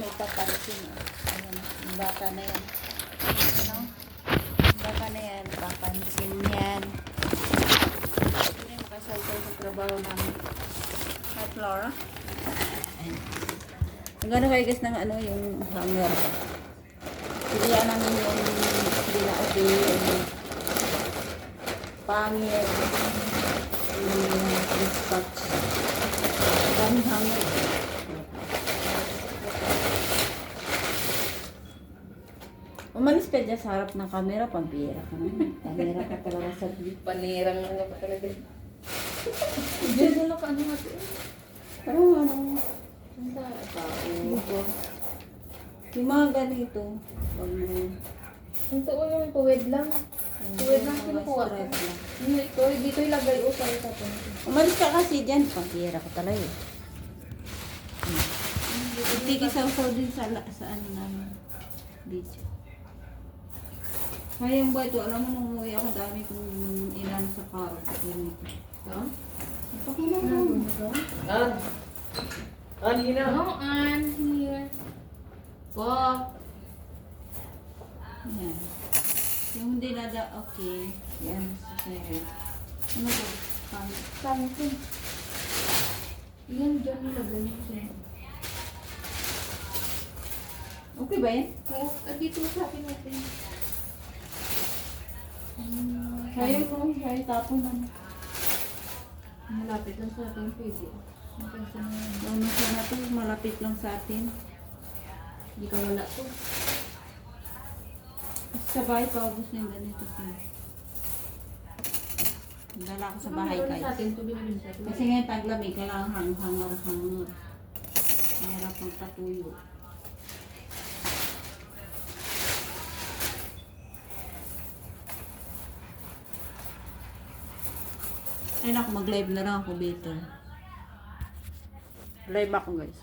may papansin. Ayan, yung bata na yan. Ano? Yung bata na yan, papansin yan. Hindi makasalsal sa trabaho namin. Hi, Flora. Ayan. Nagano kayo guys ng ano, yung hanger. Pilihan namin yung hindi na okay, yung pangit, yung dispatch. Daming hanger. Umalis ka dyan sa harap ng camera, pampira ka naman. Camera ka talaga sa view. Panirang na nga pa talaga. Diyan na ka ano natin. Parang ano, Ang tao. buko. Yung mga ganito, wag mo. Ang tao yung tuwid lang. Tuwid lang kinukuha ko. Stripe lang. Ito, dito ilagay o tayo sa ito. Umalis ka kasi dyan, pampira ka talaga eh. Hindi kisaw-saw din sa ano namin. Dito. Kaya yung buhay ito, alam mo nung umuwi ako, dami kong ilan sa carrot. Ha? Pakilang. Hina. No, here. Po. Yan. Yung hindi nada, okay. Yan. Okay. Ano ba? Samson. Yan dyan nilagay mo siya. Okay ba yan? Oo, dito sa akin natin. Kaya mo, kaya tapon na. Malapit lang sa atin, pwede. Ano siya na to, malapit lang sa atin. Hindi ka wala to. Sa bahay, paubos na yung ganito. Dala ko sa bahay Sa guys. atin, to binibin sa atin. Kasi ngayon taglamig, kailangan hangar. Mahirap ang patuyo. Ay naku, mag-live na lang ako later. Live ako guys.